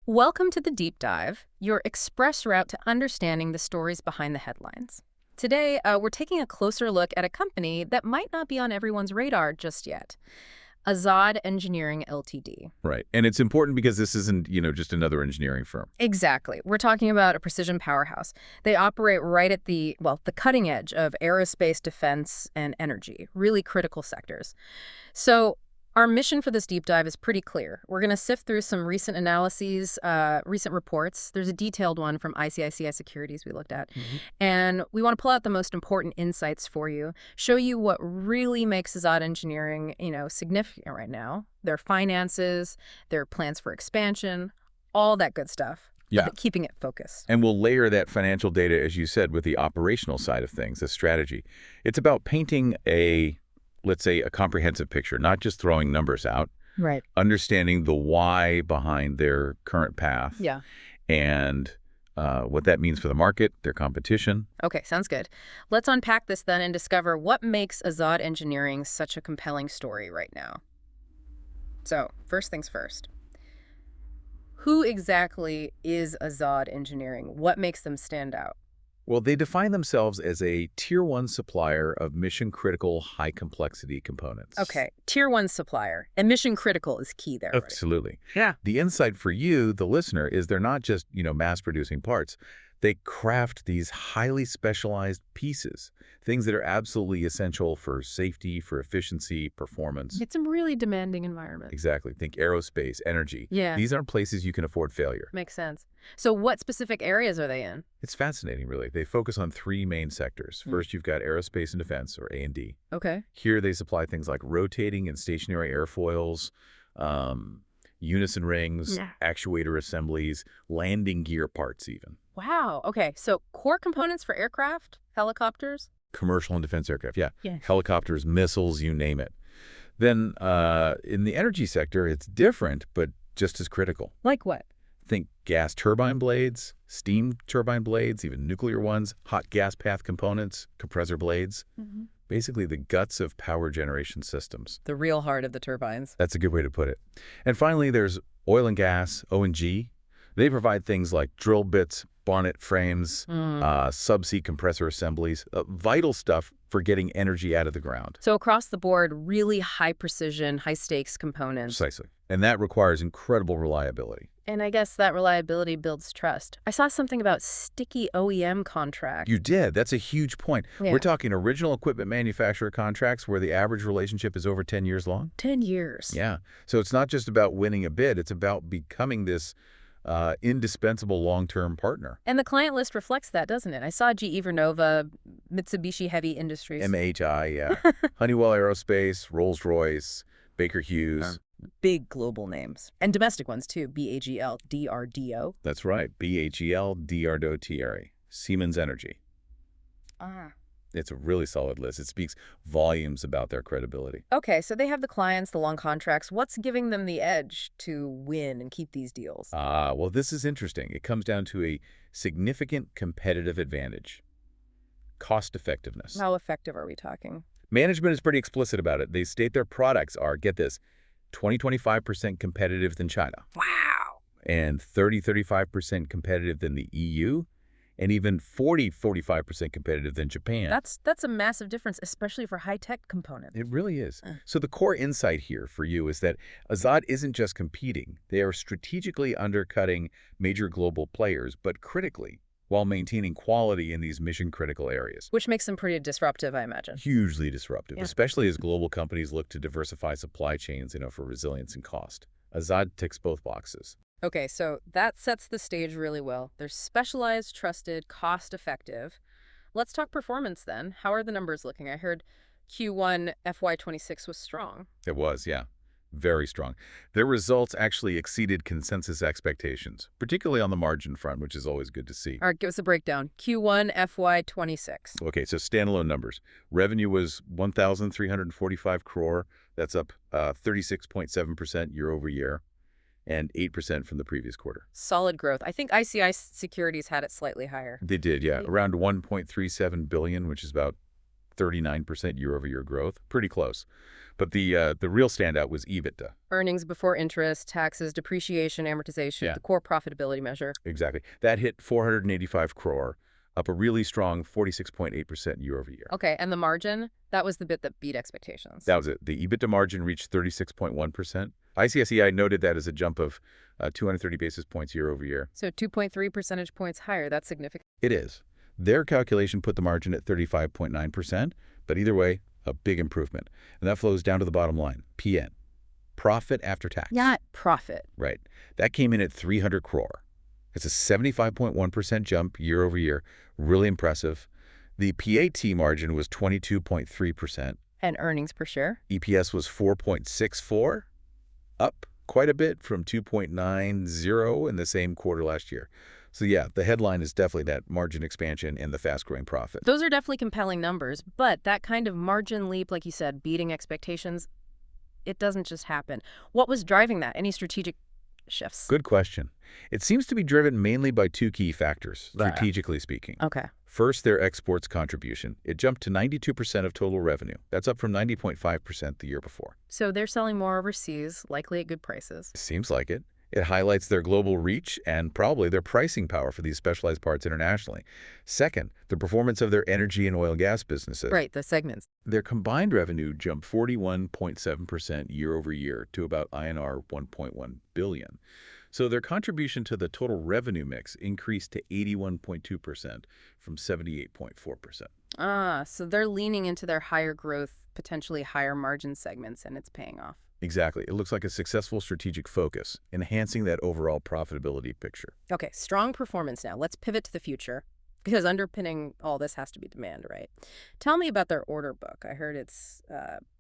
Welcome to the Deep Dive, your express route to understanding the stories behind the headlines. Today, we're taking a closer look at a company that might not be on everyone's radar just yet. Azad Engineering Ltd. Right. And it's important because this isn't, just another engineering firm. Exactly. We're talking about a precision powerhouse. They operate right at the cutting edge of aerospace, defense, and energy, really critical sectors. So our mission for this deep dive is pretty clear. We're going to sift through some recent analyses, recent reports. There's a detailed one from ICICI Securities we looked at. And we want to pull out the most important insights for you, show you what really makes Azad Engineering, significant right now, their finances, their plans for expansion, all that good stuff. Yeah. But keeping it focused. And we'll layer that financial data, as you said, with the operational side of things, the strategy. It's about painting let's say, a comprehensive picture, not just throwing numbers out. Right. Understanding the why behind their current path. Yeah. And what that means for the market, their competition. Okay, sounds good. Let's unpack this then and discover what makes Azad Engineering such a compelling story right now. So, first things first. Who exactly is Azad Engineering? What makes them stand out? Well, they define themselves as a Tier 1 supplier of mission-critical, high-complexity components. Okay, Tier 1 supplier. And mission critical is key there, right? Absolutely. Yeah. The insight for you, the listener, is they're not just, mass-producing parts. They craft these highly specialized pieces, things that are absolutely essential for safety, for efficiency, performance. It's a really demanding environment. Exactly. Think aerospace, energy. Yeah. These aren't places you can afford failure. Makes sense. So what specific areas are they in? It's fascinating, really. They focus on three main sectors. First, you've got aerospace and defense, or A&D. Okay. Here, they supply things like rotating and stationary airfoils, unison rings, actuator assemblies, landing gear parts even. Wow. Okay. So core components for aircraft, helicopters? Commercial and defense aircraft, yeah. Yes. Helicopters, missiles, you name it. Then in the energy sector, it's different, but just as critical. Like what? Think gas turbine blades, steam turbine blades, even nuclear ones, hot gas path components, compressor blades. Basically the guts of power generation systems. The real heart of the turbines. That's a good way to put it. And finally, there's oil and gas, O&G. They provide things like drill bits, bonnet frames, subsea compressor assemblies, vital stuff for getting energy out of the ground. So across the board, really high precision, high stakes components. Precisely. And that requires incredible reliability. And I guess that reliability builds trust. I saw something about sticky OEM contracts. You did. That's a huge point. Yeah. We're talking original equipment manufacturer contracts where the average relationship is over 10 years long. 10 years. Yeah. So it's not just about winning a bid. It's about becoming this indispensable long-term partner. And the client list reflects that, doesn't it? I saw GE Vernova, Mitsubishi Heavy Industries. MHI, yeah. Honeywell Aerospace, Rolls-Royce, Baker Hughes. Big global names. And domestic ones, too. BAGL, DRDO. That's right. BAGL, DRDO, Siemens Energy. It's a really solid list. It speaks volumes about their credibility. Okay, so they have the clients, the long contracts. What's giving them the edge to win and keep these deals? Well, this is interesting. It comes down to a significant competitive advantage. Cost effectiveness. How effective are we talking? Management is pretty explicit about it. They state their products are, get this, 20-25% competitive than China. Wow. And 30-35% competitive than the EU. And even 40-45% competitive than Japan. That's a massive difference, especially for high-tech components. It really is. So the core insight here for you is that Azad isn't just competing. They are strategically undercutting major global players, but critically, while maintaining quality in these mission-critical areas. Which makes them pretty disruptive, I imagine. Hugely disruptive, especially as global companies look to diversify supply chains, for resilience and cost. Azad ticks both boxes. Okay, so that sets the stage really well. They're specialized, trusted, cost-effective. Let's talk performance then. How are the numbers looking? I heard Q1 FY26 was strong. It was, yeah. Very strong. Their results actually exceeded consensus expectations, particularly on the margin front, which is always good to see. All right, give us a breakdown. Q1 FY26. Okay, so standalone numbers. Revenue was 1,345 crore. That's up 36.7% year over year. And 8% from the previous quarter. Solid growth. I think ICICI Securities had it slightly higher. They did, yeah. Around 1.37 billion, which is about 39% year-over-year growth. Pretty close. But the real standout was EBITDA. Earnings before interest, taxes, depreciation, amortization, Yeah. the core profitability measure. Exactly. That hit 485 crore, up a really strong 46.8% year-over-year. Okay, and the margin? That was the bit that beat expectations. That was it. The EBITDA margin reached 36.1%. ICICI noted that as a jump of 230 basis points year-over-year. So 2.3 percentage points higher. That's significant. It is. Their calculation put the margin at 35.9%, but either way, a big improvement. And that flows down to the bottom line, PN, profit after tax. Not profit. Right. That came in at 300 crore. It's a 75.1% jump year-over-year. Really impressive. The PAT margin was 22.3%. And earnings per share? EPS was 4.64, up quite a bit from 2.90 in the same quarter last year. So yeah, the headline is definitely that margin expansion and the fast-growing profit. Those are definitely compelling numbers, but that kind of margin leap, like you said, beating expectations, it doesn't just happen. What was driving that? Any strategic shifts? Good question. It seems to be driven mainly by two key factors, strategically speaking. Okay. First, their exports contribution. It jumped to 92% of total revenue. That's up from 90.5% the year before. So they're selling more overseas, likely at good prices. Seems like it. It highlights their global reach and probably their pricing power for these specialized parts internationally. Second, the performance of their energy and oil and gas businesses. Right, the segments. Their combined revenue jumped 41.7% year-over-year to about INR 1.1 billion. So their contribution to the total revenue mix increased to 81.2% from 78.4%. Ah, so they're leaning into their higher growth, potentially higher margin segments, and it's paying off. Exactly. It looks like a successful strategic focus, enhancing that overall profitability picture. Okay, strong performance now. Let's pivot to the future, because underpinning all this has to be demand, right? Tell me about their order book. I heard it's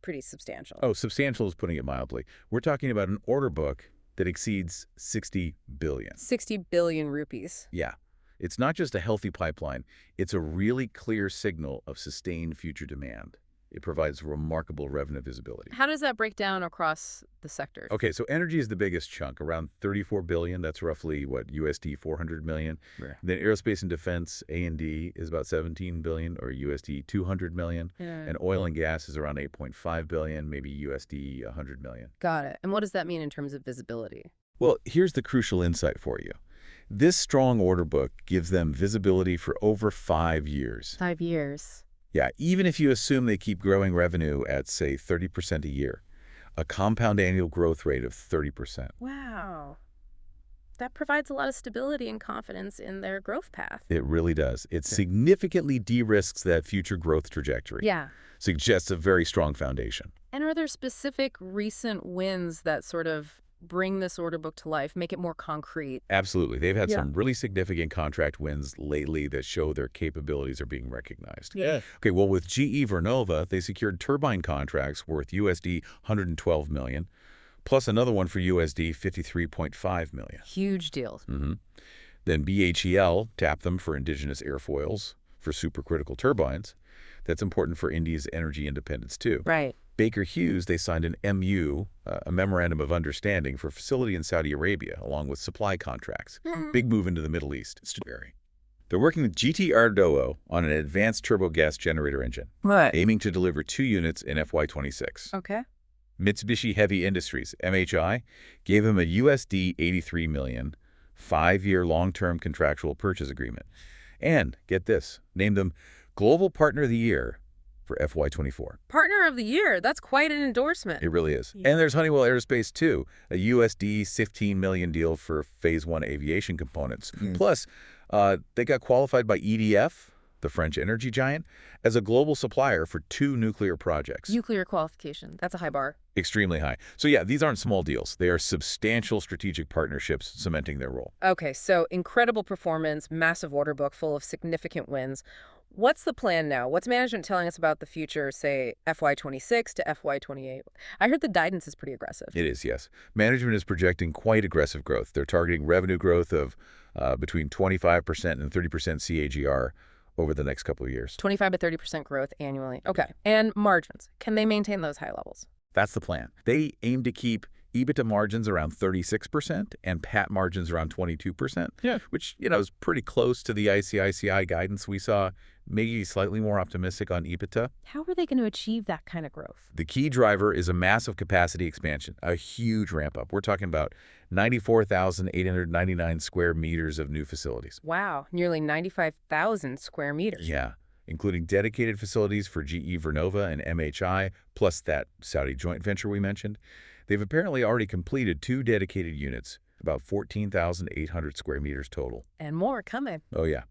pretty substantial. Oh, substantial is putting it mildly. We're talking about an order book that exceeds 60 billion. 60 billion rupees. Yeah. It's not just a healthy pipeline. It's a really clear signal of sustained future demand. It provides remarkable revenue visibility. How does that break down across the sectors? Okay, so energy is the biggest chunk, around 34 billion. That's roughly, what, USD 400 million. Right. Then aerospace and defense, A&D, is about 17 billion, or USD 200 million. Yeah. And oil and gas is around 8.5 billion, maybe USD 100 million. Got it. And what does that mean in terms of visibility? Well, here's the crucial insight for you. This strong order book gives them visibility for over 5 years. 5 years. Yeah, even if you assume they keep growing revenue at, say, 30% a year, a compound annual growth rate of 30%. Wow. That provides a lot of stability and confidence in their growth path. It really does. It significantly de-risks that future growth trajectory. Yeah. Suggests a very strong foundation. And are there specific recent wins that sort of bring this order book to life, make it more concrete? Absolutely. They've had some really significant contract wins lately that show their capabilities are being recognized. Yeah. Okay, well, with GE Vernova, they secured turbine contracts worth USD 112 million, plus another one for USD 53.5 million. Huge deals. Then BHEL tapped them for indigenous airfoils for supercritical turbines. That's important for India's energy independence, too. Right. Baker Hughes, they signed an MU, a Memorandum of Understanding, for a facility in Saudi Arabia, along with supply contracts. Big move into the Middle East. They're working with GT Ardoo on an advanced turbo gas generator engine, aiming to deliver 2 units in FY26. Okay. Mitsubishi Heavy Industries, MHI, gave them a USD 83 million, 5-year long-term contractual purchase agreement. And, get this, named them Global Partner of the Year for FY24. Partner of the Year. That's quite an endorsement. It really is. And there's Honeywell Aerospace, too, a USD 15 million deal for Phase 1 aviation components. Plus, they got qualified by EDF, the French energy giant, as a global supplier for 2 nuclear projects. Nuclear qualification. That's a high bar. Extremely high. So yeah, these aren't small deals. They are substantial strategic partnerships cementing their role. Okay, so incredible performance, massive order book full of significant wins. What's the plan now? What's management telling us about the future, say, FY26 to FY28? I heard the guidance is pretty aggressive. It is, yes. Management is projecting quite aggressive growth. They're targeting revenue growth of between 25% and 30% CAGR over the next couple of years. 25 to 30% growth annually. Okay. And margins. Can they maintain those high levels? That's the plan. They aim to keep EBITDA margins around 36% and PAT margins around 22%, Yeah. which, is pretty close to the ICICI guidance we saw, maybe slightly more optimistic on EBITDA. How are they going to achieve that kind of growth? The key driver is a massive capacity expansion, a huge ramp up. We're talking about 94,899 square meters of new facilities. Wow, nearly 95,000 square meters. Yeah, including dedicated facilities for GE Vernova and MHI, plus that Saudi joint venture we mentioned. They've apparently already completed 2 dedicated units, about 14,800 square meters total. And more coming. Oh, yeah.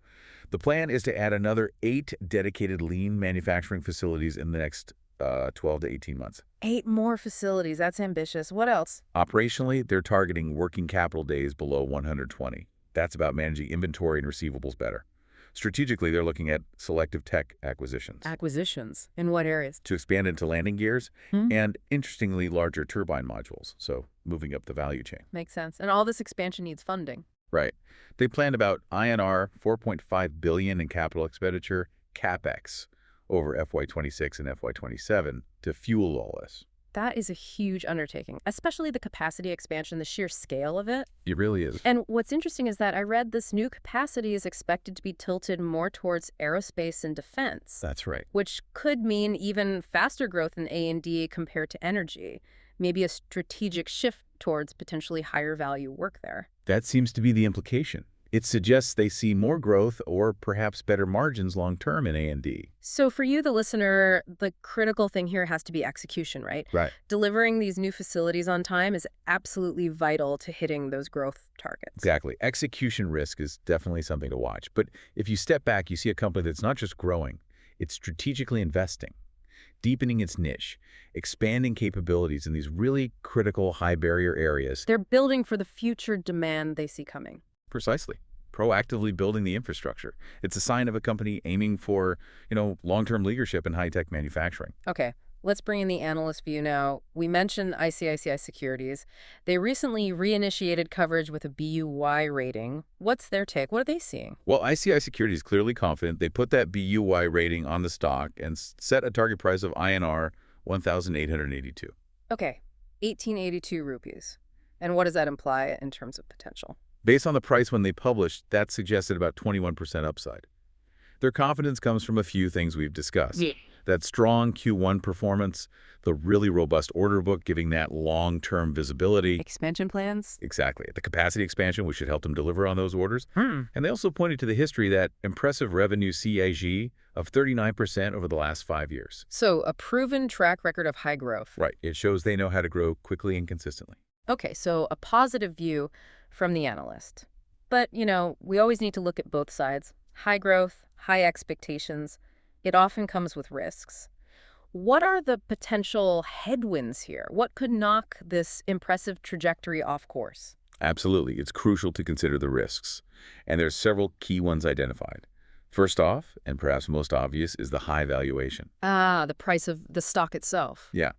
The plan is to add another 8 dedicated lean manufacturing facilities in the next 12 to 18 months. 8 more facilities. That's ambitious. What else? Operationally, they're targeting working capital days below 120. That's about managing inventory and receivables better. Strategically, they're looking at selective tech acquisitions Acquisitions. In what areas? to expand into landing gears Hmm? and, interestingly, larger turbine modules, so moving up the value chain. Makes sense. And all this expansion needs funding. Right. They planned about INR 4.5 billion in capital expenditure, CapEx, over FY26 and FY27 to fuel all this. That is a huge undertaking, especially the capacity expansion, the sheer scale of it. It really is. And what's interesting is that I read this new capacity is expected to be tilted more towards aerospace and defense, That's right. which could mean even faster growth in A&D compared to energy, maybe a strategic shift towards potentially higher value work there. That seems to be the implication. It suggests they see more growth or perhaps better margins long-term in A&D. So for you, the listener, the critical thing here has to be execution, right? Right. Delivering these new facilities on time is absolutely vital to hitting those growth targets. Exactly. Execution risk is definitely something to watch. But if you step back, you see a company that's not just growing, it's strategically investing, deepening its niche, expanding capabilities in these really critical high-barrier areas. They're building for the future demand they see coming. Precisely. Proactively building the infrastructure. It's a sign of a company aiming for, long-term leadership in high-tech manufacturing. Okay, let's bring in the analyst view now. We mentioned ICICI Securities. They recently reinitiated coverage with a BUY rating. What's their take? What are they seeing? Well, ICICI Securities is clearly confident. They put that BUY rating on the stock and set a target price of INR 1,882. Okay, 1882 rupees. And what does that imply in terms of potential? Based on the price when they published, that suggested about 21% upside. Their confidence comes from a few things we've discussed. Yeah. That strong Q1 performance, the really robust order book giving that long-term visibility. Expansion plans? Exactly. The capacity expansion, which should help them deliver on those orders. Hmm. And they also pointed to the history, that impressive revenue CAG of 39% over the last 5 years. So a proven track record of high growth. Right. It shows they know how to grow quickly and consistently. Okay, so a positive view from the analyst. But, we always need to look at both sides. High growth, high expectations. It often comes with risks. What are the potential headwinds here? What could knock this impressive trajectory off course? Absolutely. It's crucial to consider the risks. And there's several key ones identified. First off, and perhaps most obvious, is the high valuation. Ah, the price of the stock itself. Yeah.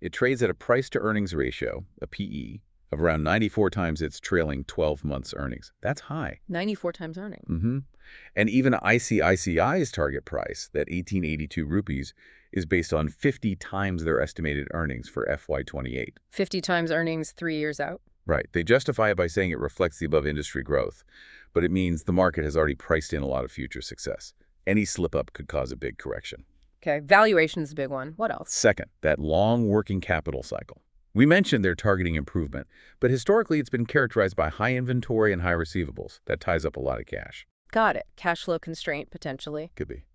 It trades at a price-to-earnings ratio, a PE, of around 94 times its trailing 12 months earnings. That's high. 94 times earning. Mm-hmm. And even ICICI's target price, that 1882 rupees, is based on 50 times their estimated earnings for FY28. 50 times earnings 3 years out. Right. They justify it by saying it reflects the above-industry growth, but it means the market has already priced in a lot of future success. Any slip-up could cause a big correction. Okay, valuation is a big one. What else? Second, that long working capital cycle. We mentioned they're targeting improvement, but historically it's been characterized by high inventory and high receivables. That ties up a lot of cash. Got it. Cash flow constraint, potentially. Could be.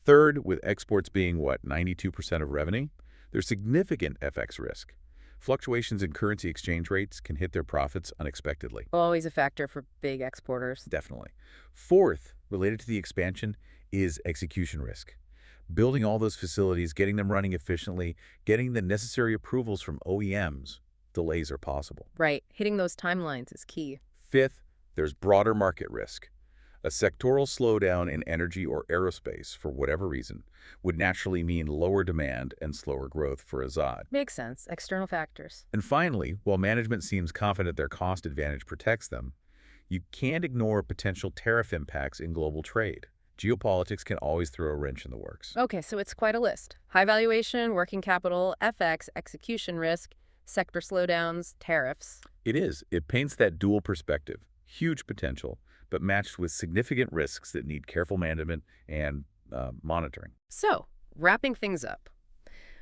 Third, with exports being, 92% of revenue, there's significant FX risk. Fluctuations in currency exchange rates can hit their profits unexpectedly. Always a factor for big exporters. Definitely. Fourth, related to the expansion, is execution risk. Building all those facilities, getting them running efficiently, getting the necessary approvals from OEMs, delays are possible. Right. Hitting those timelines is key. Fifth, there's broader market risk. A sectoral slowdown in energy or aerospace, for whatever reason, would naturally mean lower demand and slower growth for Azad. Makes sense. External factors. And finally, while management seems confident their cost advantage protects them, you can't ignore potential tariff impacts in global trade. Geopolitics can always throw a wrench in the works. Okay, so it's quite a list. High valuation, working capital, FX, execution risk. sector slowdowns, tariffs. It is. It paints that dual perspective. Huge potential, but matched with significant risks that need careful management and monitoring. So, wrapping things up,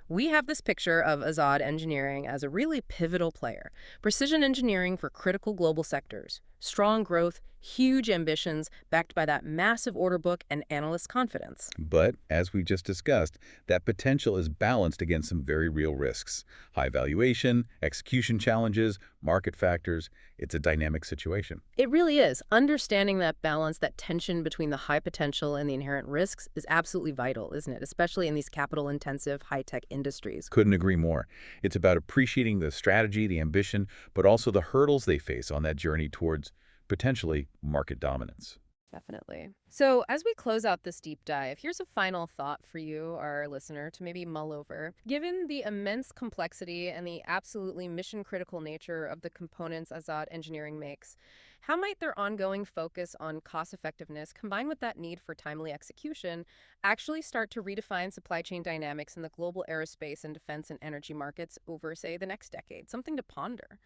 we have this picture of Azad Engineering as a really pivotal player. Precision engineering for critical global sectors. Strong growth, huge ambitions, backed by that massive order book and analyst confidence. But, as we just discussed, that potential is balanced against some very real risks. High valuation, execution challenges, market factors. It's a dynamic situation. It really is. Understanding that balance, that tension between the high potential and the inherent risks is absolutely vital, isn't it? Especially in these capital-intensive, high-tech industries. Couldn't agree more. It's about appreciating the strategy, the ambition, but also the hurdles they face on that journey towards potentially market dominance. Definitely. So, as we close out this deep dive, here's a final thought for you, our listener, to maybe mull over. Given the immense complexity and the absolutely mission-critical nature of the components Azad Engineering makes, how might their ongoing focus on cost-effectiveness, combined with that need for timely execution, actually start to redefine supply chain dynamics in the global aerospace and defense and energy markets over, say, the next decade? Something to ponder.